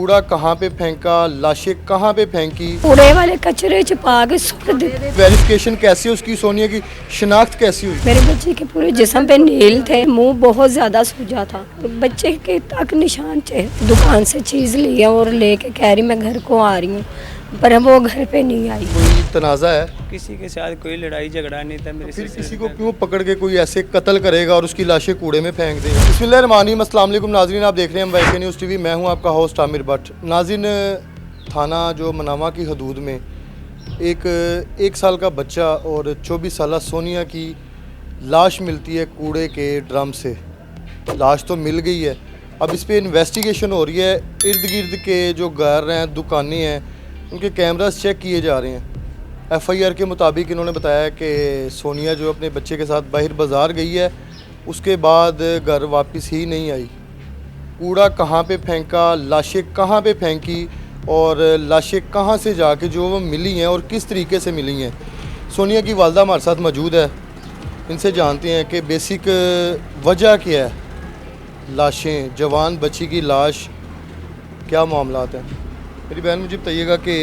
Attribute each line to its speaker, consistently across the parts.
Speaker 1: कूड़ा कहाँ पे फेंका, लाशें कहाँ पे फेंकी,
Speaker 2: कूड़े वाले कचरे च पा के सुट दे।
Speaker 1: वेरिफिकेशन कैसे उसकी, सोनिया की शिनाख्त कैसी हुई?
Speaker 2: मेरे बच्चे के पूरे जिस्म पे नील थे, मुंह बहुत ज्यादा सूजा था, बच्चे के तक निशान थे। दुकान से चीज लिया और लेके कह रही मैं घर को आ रही हूँ, पर वो घर पे नहीं आई।
Speaker 1: कोई तनाज़ा है?
Speaker 3: किसी के साथ कोई लड़ाई झगड़ा नहीं था मेरे
Speaker 1: फिर
Speaker 3: से।
Speaker 1: किसी को क्यों पकड़ के कोई ऐसे कत्ल करेगा और उसकी लाशें कूड़े में फेंक देगा? बिस्मिल्लाहिर्रहमानिर्रहीम, अस्सलाम वालेकुम नाज़रीन, आप देख रहे हैं वाईके न्यूज़ टीवी। मैं हूं आपका होस्ट आमिर भट्ट। नाज़रीन, थाना जो मनावा की हदूद में एक साल का बच्चा और 24 साला सोनिया की लाश मिलती है कूड़े के ड्रम से। लाश तो मिल गई है, अब इस पर इन्वेस्टिगेशन हो रही है। इर्द गिर्द के जो घर हैं, दुकानें हैं, उनके कैमरास चेक किए जा रहे हैं। एफआईआर के मुताबिक इन्होंने बताया कि सोनिया जो अपने बच्चे के साथ बाहर बाज़ार गई है, उसके बाद घर वापस ही नहीं आई। कूड़ा कहाँ पे फेंका, लाशें कहाँ पे फेंकी और लाशें कहाँ से जाके जो वो मिली हैं और किस तरीके से मिली हैं। सोनिया की वालदा हमारे साथ मौजूद है, इनसे जानते हैं कि बेसिक वजह क्या है। लाशें, जवान बच्ची की लाश, क्या मामलात हैं? मेरी बहन, मुझे बताइएगा कि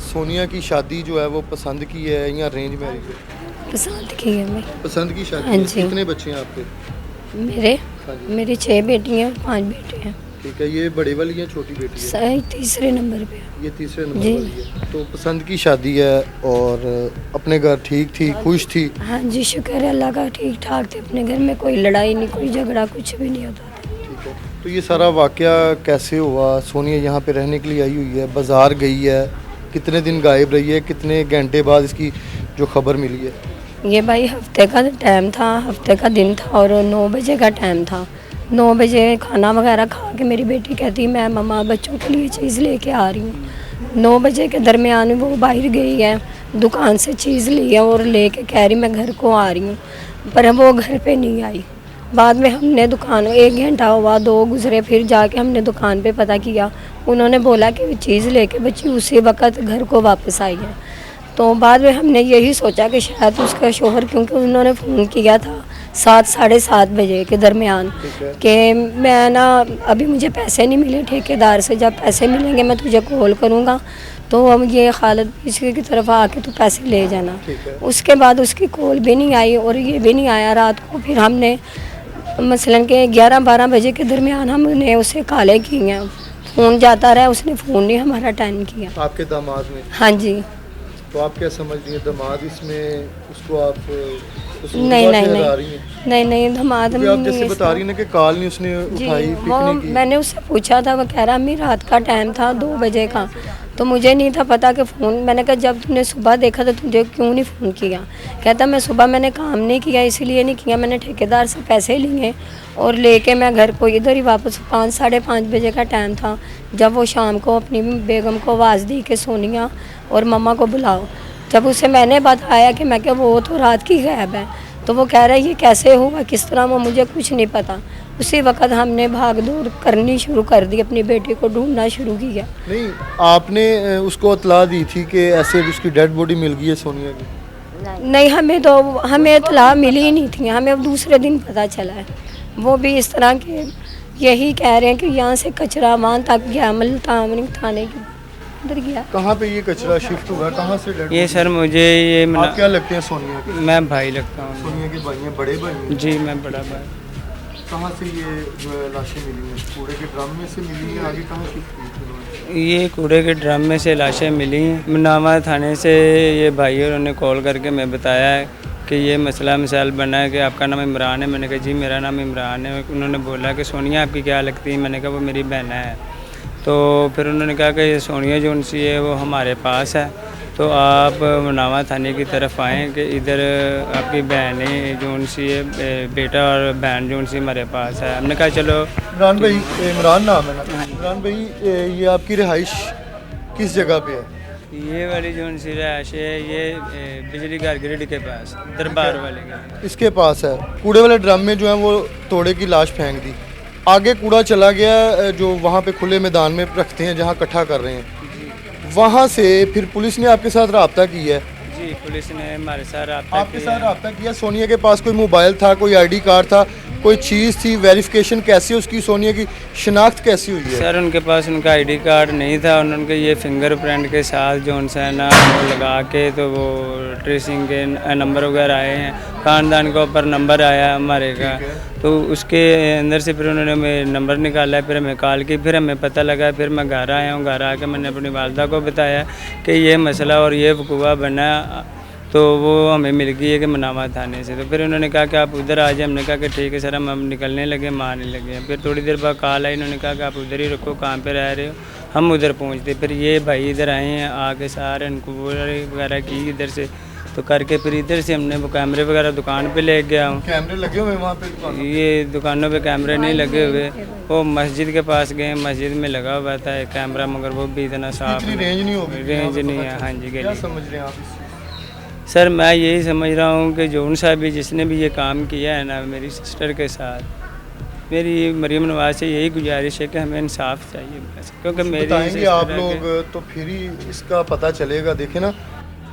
Speaker 1: सोनिया की शादी जो है वो पसंद की है या अरेंज मैरिज है?
Speaker 2: पसंद की है मैं।
Speaker 1: पसंद की शादी
Speaker 2: हाँ
Speaker 1: है।
Speaker 2: जी।
Speaker 1: कितने बच्चे हैं आपके?
Speaker 2: मेरे
Speaker 1: हाँ जी।
Speaker 2: मेरी 6 बेटियां और 5 बेटे हैं।
Speaker 1: ठीक है, ये बड़ी वाली है, छोटी बेटी है?
Speaker 2: सही तीसरे नंबर पे।
Speaker 1: ये तीसरे नंबर
Speaker 2: जी।
Speaker 1: वाली है। तो पसंद की शादी है और अपने घर ठीक थी, खुश थी?
Speaker 2: हाँ जी, शुक्र है अल्लाह का, ठीक ठाक थे अपने घर में, कोई लड़ाई नहीं, कोई झगड़ा, कुछ भी नहीं होता था।
Speaker 1: ठीक है, तो ये सारा वाकया कैसे हुआ? सोनिया यहाँ पे रहने के लिए आई हुई है, बाज़ार गई है, कितने दिन गायब रही है, कितने घंटे बाद इसकी जो खबर मिली है?
Speaker 2: ये भाई हफ्ते का टाइम था, हफ्ते का दिन था और 9 बजे का टाइम था। 9 बजे खाना वगैरह खा के मेरी बेटी कहती मैं मम्मा बच्चों के लिए चीज़ लेके आ रही हूँ। 9 बजे के दरमियान वो बाहर गई है, दुकान से चीज़ ली है और लेके कह रही मैं घर को आ रही हूँ, पर वो घर पे नहीं आई। बाद में हमने दुकान 1 घंटा हुआ, 2 गुजरे, फिर जाके हमने दुकान पे पता किया, उन्होंने बोला कि वो चीज़ लेके बच्ची उसी वक्त घर को वापस आई है। तो बाद में हमने यही सोचा कि शायद उसका शोहर, क्योंकि उन्होंने फ़ोन किया था 7 साढ़े 7 बजे के दरमियान कि मैं ना अभी मुझे पैसे नहीं मिले ठेकेदार से, जब पैसे मिलेंगे मैं तुझे कॉल करूँगा, तो अब ये खालिद इसकी की तरफ आके तो पैसे ले जाना। उसके बाद उसकी कॉल भी नहीं आई और ये भी नहीं आया रात को। फिर हमने मसलन के 11-12 बजे के दरमियान हमने उसे कॉलें की हैं, फ़ोन जाता रहा, उसने फ़ोन नहीं हमारा अटेंड किया।
Speaker 1: आपके दामाद में?
Speaker 2: हाँ जी।
Speaker 1: तो आप क्या समझ रही हैं, दामाद इसमें उसको आप
Speaker 2: नहीं दामाद
Speaker 1: आप जैसे बता रही ना कि कॉल नहीं उसने उठाई, पिक
Speaker 2: वो
Speaker 1: नहीं की।
Speaker 2: मैंने उससे पूछा था, वो कह रहा अम्मी रात का टाइम था 2 बजे का, तो मुझे नहीं था पता कि फ़ोन। मैंने कहा जब तूने सुबह देखा तो तुझे क्यों नहीं फ़ोन किया? कहता मैं सुबह मैंने काम नहीं किया, इसीलिए नहीं किया, मैंने ठेकेदार से पैसे लिए और लेके मैं घर को इधर ही वापस 5 साढ़े 5 बजे का टाइम था, जब वो शाम को अपनी बेगम को आवाज़ दी कि सोनिया और मम्मा को बुलाओ। जब उसे मैंने बताया कि मैं क्या वो तो रात की गायब है, तो वो कह रहा है ये कैसे हुआ, किस तरह, वो मुझे कुछ नहीं पता। उसी वक्त हमने भाग दौड़ करनी शुरू कर दी, अपनी बेटी को ढूंढना शुरू किया।
Speaker 1: नहीं, आपने उसको इत्तला दी थी कि ऐसे उसकी डेड बॉडी मिल गई है सोनिया की?
Speaker 2: नहीं, हमें इत्तला मिली ही नहीं थी, हमें अब दूसरे दिन पता चला है। वो भी इस तरह के यही कह रहे हैं कि यहाँ से कचरा वहाँ तक गया, मल्तान थाने की उधर गया।
Speaker 1: कहाँ पे ये कचरा शिफ्ट हुआ, कहाँ से डेड?
Speaker 3: ये सर मुझे ये
Speaker 1: आप क्या लगते हैं सोनिया के?
Speaker 3: मैं भाई लगता हूँ।
Speaker 1: सोनिया के भाई हैं, बड़े भाई हैं?
Speaker 3: जी मैं बड़ा भाई।
Speaker 1: कहाँ से ये जो है लाशें मिली हैं? कूड़े के ड्रम में से मिली हैं, आगे कहाँ शिफ्ट हुई थी उन्होंने?
Speaker 3: ये कूड़े के ड्रम में से लाशें मिली हैं। मनावा थाने से ये भाई और उन्होंने कॉल करके मैं बताया है कि ये मसला मिसाल बना है कि आपका नाम इमरान है। मैंने कहा जी मेरा नाम इमरान है। उन्होंने बोला कि सोनिया आपकी क्या लगती है? मैंने कहा वो मेरी बहन है। तो फिर उन्होंने कहा कि सोनिया जो उनसी है वो हमारे पास है, तो आप मनावा थाने की तरफ आएँ कि इधर आपकी बहन है जो उनसी है, बेटा और बहन जो उनसी हमारे पास है। हमने कहा चलो।
Speaker 1: इमरान भाई, इमरान नाम है ना? इमरान भाई, ये आपकी रिहाइश किस जगह पे है?
Speaker 3: ये वाली जो उनसी रहायश है ये बिजली घर ग्रिड के पास, दरबार वाले के
Speaker 1: इसके पास है। कूड़े वाले ड्रम में जो है वो तोड़े की लाश फेंक दी, आगे कूड़ा चला गया जो वहाँ पे खुले मैदान में रखते हैं जहाँ इकट्ठा कर रहे हैं, वहाँ से फिर पुलिस ने आपके साथ रब्ता किया है?
Speaker 3: जी पुलिस ने हमारे साथ
Speaker 1: आपके साथ रब्ता किया। सोनिया के पास कोई मोबाइल था, कोई आईडी कार्ड था, कोई चीज़ थी, वेरिफिकेशन कैसी उसकी, सोनिया की शिनाख्त कैसी हुई है?
Speaker 3: सर उनके पास उनका आईडी कार्ड नहीं था, उनके ये फिंगरप्रिंट के साथ जो उनसे है ना वो लगा के तो वो ट्रेसिंग के नंबर वगैरह आए हैं, ख़ानदान के ऊपर नंबर आया हमारे का, तो उसके अंदर से फिर उन्होंने हमें नंबर निकाला, फिर हमें कॉल की, फिर हमें पता लगा, फिर मैं घर आया हूँ। घर आके मैंने अपनी वालदा को बताया कि ये मसला और ये वकूआ बना, तो वो हमें मिल गई है कि मनावा थाने से। तो फिर उन्होंने कहा कि आप उधर आ जाए। हमने कहा कि ठीक है सर, हम निकलने लगे, मारने लगे। फिर थोड़ी देर बाद कॉल आई, उन्होंने कहा कि आप उधर ही रखो, कहाँ पे रह रहे हो। हम उधर पहुँचते, फिर ये भाई इधर आए हैं, आके सारे इंक्वायरी वगैरह की इधर से, तो करके फिर इधर से हमने वो कैमरे वगैरह दुकान पे ले गया हूँ।
Speaker 1: कैमरे लगे हुए वहाँ पे?
Speaker 3: ये दुकानों पे कैमरे नहीं लगे हुए, वो मस्जिद के पास गए, मस्जिद में लगा हुआ था एक कैमरा, मगर वो भी इतना साफ
Speaker 1: रेंज नहीं होगी?
Speaker 3: रेंज नहीं है। हाँ जी।
Speaker 1: क्या समझ रहे हैं आप इससे?
Speaker 3: सर मैं यही समझ रहा हूँ कि जौन साहब भी जिसने भी ये काम किया है ना मेरी सिस्टर के साथ, मेरी मरीम नवाज से यही गुजारिश है कि हमें इंसाफ चाहिए बस, क्योंकि मेरी
Speaker 1: बताएंगे आप लोग तो फिर ही इसका पता चलेगा। देखें ना,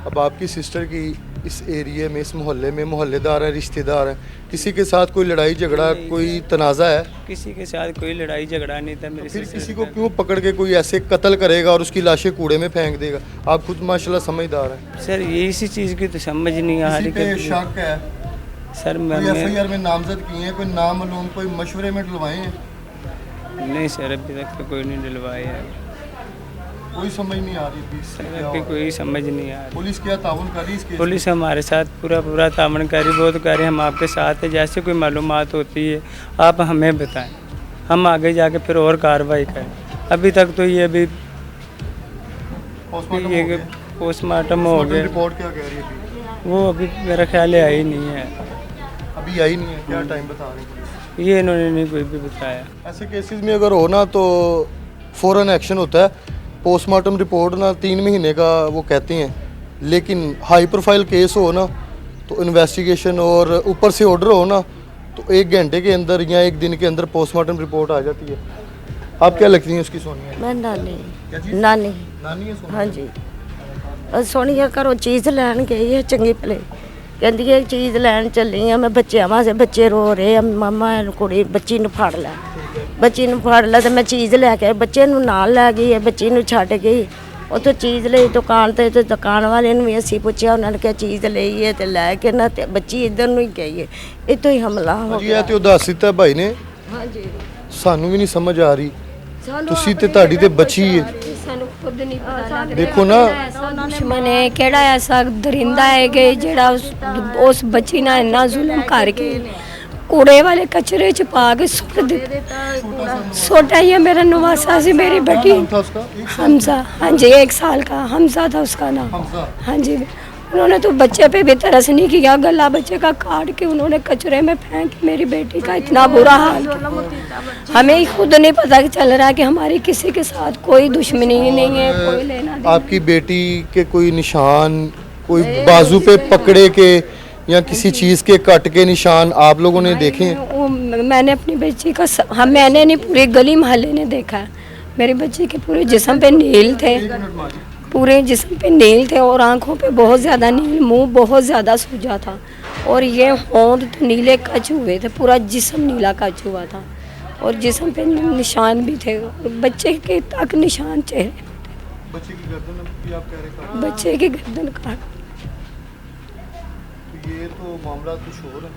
Speaker 1: अब आपकी सिस्टर की इस एरिया में, इस मोहल्ले में मोहल्लेदार है, रिश्तेदार है, किसी के साथ कोई लड़ाई झगड़ा, कोई तनाज़ा है?
Speaker 3: किसी के साथ कोई लड़ाई झगड़ा नहीं था मेरी
Speaker 1: फिर
Speaker 3: सिस्टर
Speaker 1: किसी
Speaker 3: के
Speaker 1: को
Speaker 3: साथ।
Speaker 1: क्यों पकड़ के कोई ऐसे कत्ल करेगा और उसकी लाशें कूड़े में फेंक देगा? आप खुद माशाल्लाह समझदार हैं।
Speaker 3: सर ये इसी चीज़ की तो समझ नहीं आ रही
Speaker 1: किसी पे
Speaker 3: कि
Speaker 1: शक है?
Speaker 3: सर
Speaker 1: कोई
Speaker 3: मैंने
Speaker 1: एफआईआर में नामजद किए हैं, कोई नाम मालूम, कोई मशवरे में डलवाए हैं?
Speaker 3: नहीं सर अभी तक तो कोई नहीं डलवाया है
Speaker 1: कोई समझ नहीं आ रही थी इससे
Speaker 3: सर,
Speaker 1: क्या
Speaker 3: अभी
Speaker 1: हो रहा
Speaker 3: कोई समझ नहीं आ
Speaker 1: है?
Speaker 3: रही।
Speaker 1: पुलिस क्या ताउन कर रही है इस केस में?
Speaker 3: पुलिस हमारे साथ पूरा तामन करी, बहुत करी, हम आपके साथ है। जैसे कोई मालूमात होती है आप हमें बताएं, हम आगे जाके फिर और कार्रवाई करें। अभी तक तो ये अभी
Speaker 1: पोस्टमार्टम
Speaker 3: ये
Speaker 1: हो गया?
Speaker 3: पोस्टमार्टम हो
Speaker 1: पोस्टमार्टम
Speaker 3: गया,
Speaker 1: रिपोर्ट क्या कह रही है अभी?
Speaker 3: वो अभी मेरा ख्याल है आई नहीं है,
Speaker 1: अभी आई नहीं है? क्या टाइम बता रही है पुलिस?
Speaker 3: ये इन्होंने नहीं कोई भी बताया।
Speaker 1: ऐसे केसेस में अगर हो ना तो फ़ौरन एक्शन होता है। पोस्टमार्टम रिपोर्ट ना 3 महीने का वो कहते हैं, लेकिन हाई प्रोफाइल केस हो ना तो इन्वेस्टिगेशन और ऊपर से ऑर्डर हो ना तो 1 घंटे के अंदर या 1 दिन के अंदर पोस्टमार्टम रिपोर्ट आ जाती है। आप क्या लगती हैं उसकी सोनिया?
Speaker 4: मैं नानी
Speaker 1: क्या चीज़?
Speaker 4: नानी
Speaker 1: नानी है सोनिया?
Speaker 4: हाँ जी सोनिया घरों चीज़ लैन गई है चंगी भले, कहती है चीज़ लैन चली हाँ मैं बच्चों वास्ते, बच्चे रो रहे हैं मामा कुड़ी बच्ची नूं फड़ लै, बच्ची नूं फड़ लै, तो मैं चीज़ लैके बच्चे नूं नाल लै गई है, बच्ची नूं छड्ड गई उत्थों चीज़ लई दुकान ते दुकान वाले नूं भी असीं पुछया, उन्होंने क्या चीज़ लई है तो लैके ना ते बच्ची इधर नूं ही गई है, इतों ही हमला हो
Speaker 1: ਜੀ
Speaker 4: गया।
Speaker 1: ਇਹ ਤੇ ਉਦਾਸ ਦਿੱਤਾ ਭਾਈ ਨੇ,
Speaker 4: हाँ जी
Speaker 1: ਸਾਨੂੰ ਵੀ ਨਹੀਂ ਸਮਝ ਆ ਰਹੀ। ਤੁਸੀਂ ਤੇ ਤੁਹਾਡੀ ਤੇ ਬੱਚੀ ਹੈ।
Speaker 2: ਸਾਨੂੰ ਖੁਦ ਨਹੀਂ ਪਤਾ ਲੱਗ
Speaker 1: ਦੇਖੋ ਨਾ,
Speaker 2: ਦੁਸ਼ਮਣ ਹੈ ਕਿਹੜਾ ਐਸਾ ਦਰਿੰਦਾ ਹੈ ਕਿ ਜਿਹੜਾ ਉਸ ਬੱਚੀ ਨਾਲ ਇੰਨਾ ਜ਼ੁਲਮ ਕਰਕੇ ਕੂੜੇ ਵਾਲੇ ਕਚਰੇ ਚ ਪਾ ਕੇ ਸੁੱਟ ਦਿੱਤਾ। छोटा ही है मेरा नवासा से मेरी बेटी
Speaker 1: नाम था उसका?
Speaker 2: हमजा, हाँ जी 1 साल का हमजा था उसका नाम।
Speaker 1: हमजा।
Speaker 2: हाँ जी उन्होंने तो बच्चे पे भी तरस नहीं किया, गला बच्चे का काट के उन्होंने कचरे में फेंक मेरी बेटी का इतना बुरा हाल किया। हमें खुद नहीं पता चल रहा है कि हमारी किसी के साथ कोई दुश्मनी ही नहीं है, कोई लेना देना।
Speaker 1: आपकी बेटी के कोई निशान, कोई बाजू पे पकड़े के या किसी चीज़ के कट के निशान आप लोगों ने देखे हैं?
Speaker 2: वो मैंने अपनी बच्ची का हम मैंने नहीं पूरी गली मोहल्ले ने देखा है। मेरी बच्ची के पूरे जिस्म पे नील थे, पूरे जिस्म पे नील थे और आंखों पे बहुत ज़्यादा नील, मुंह बहुत ज़्यादा सूजा था और ये होंठ तो नीले कच हुए थे, पूरा जिस्म नीला कच हुआ था और जिस्म पे निशान भी थे और बच्चे के तक निशान चेहरे पे थे।
Speaker 1: बच्चे की गर्दन भी आप कह रहे हैं?
Speaker 2: बच्चे की गर्दन काट।
Speaker 1: ये तो मामला कुछ और है।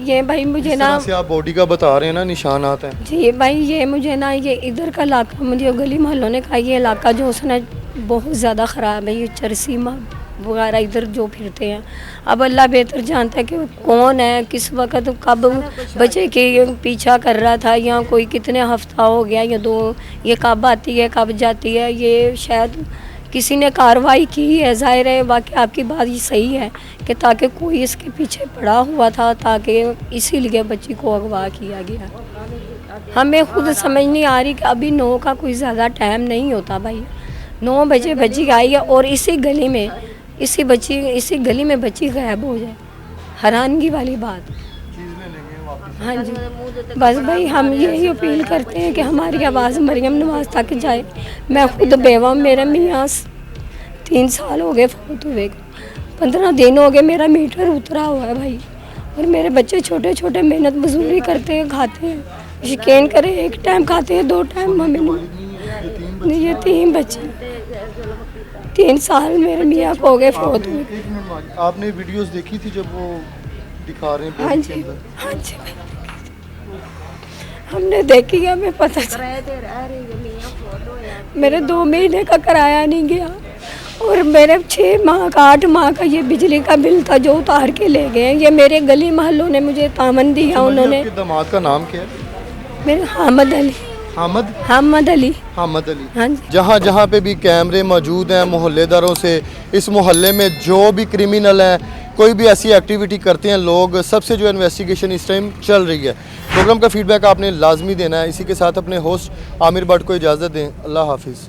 Speaker 2: ये भाई मुझे
Speaker 1: जिस
Speaker 2: ना
Speaker 1: तरह से आप बॉडी का बता रहे हैं ना, निशान आते हैं।
Speaker 2: जी भाई ये मुझे ना ये इधर का इलाका, मुझे गली मोहल्लों ने कहा ये इलाका जो उसने बहुत ज़्यादा ख़राब है, ये चरसी वगैरह इधर जो फिरते हैं। अब अल्लाह बेहतर जानता है कि वो कौन है, किस वक्त कब बच्चे के पीछा कर रहा था या कोई कितने हफ्ता हो गया या 2, ये कब आती है कब जाती है, ये शायद किसी ने कार्रवाई की है। ज़ाहिर है वाकई आपकी बात ये सही है कि ताकि कोई इसके पीछे पड़ा हुआ था, ताकि इसीलिए बच्ची को अगवा किया गया। हमें खुद समझ नहीं आ रही कि अभी 9 का कोई ज़्यादा टाइम नहीं होता भाई, 9 बजे बच्ची आई है और इसी गली में बच्ची गायब हो जाए, हैरानगी वाली बात।
Speaker 1: चीज़ ले लेंगे वापस।
Speaker 2: हाँ जी बस भाई हम यही अपील करते हैं कि हमारी आवाज़ मरियम नवाज तक जाए। मैं खुद बेवा, मेरे मियाँ 3 साल हो गए फौत हुए को, 15 दिन हो गए मेरा मीटर उतरा हुआ है भाई और मेरे बच्चे छोटे छोटे मेहनत मजदूरी करते हैं, खाते हैं, यकीन करें एक टाइम खाते हैं, 2 टाइम मम्मी नहीं, ये 3 बच्चे, 3 साल मेरे मियाँ को हो गए फोत हुए।
Speaker 1: एक मिनट, आपने वीडियोस देखी थी जब वो दिखा रहे हैं
Speaker 2: हाँ
Speaker 1: बॉडी के
Speaker 2: जी,
Speaker 1: अंदर?
Speaker 2: हाँ जी, हमने देखी, हमें पता चला। मेरे 2 महीने का किराया नहीं गया और मेरे 6 माह का 8 माह का ये बिजली का बिल था जो उतार के ले गए। ये मेरे गली मोहल्लों ने मुझे तामन दिया, उन्होंने।
Speaker 1: आपके दामाद का नाम क्या है?
Speaker 2: मेरे हामिद अली, हामिद अली,
Speaker 1: हामिद अली।
Speaker 2: हाँ जी।
Speaker 1: जहाँ जहाँ पे भी कैमरे मौजूद हैं मोहल्लेदारों से, इस मोहल्ले में जो भी क्रिमिनल हैं, कोई भी ऐसी एक्टिविटी करते हैं लोग, सबसे जो इन्वेस्टिगेशन इस टाइम चल रही है। प्रोग्राम का फीडबैक आपने लाजमी देना है। इसी के साथ अपने होस्ट आमिर भट्ट को इजाज़त दें। अल्लाह हाफिज़।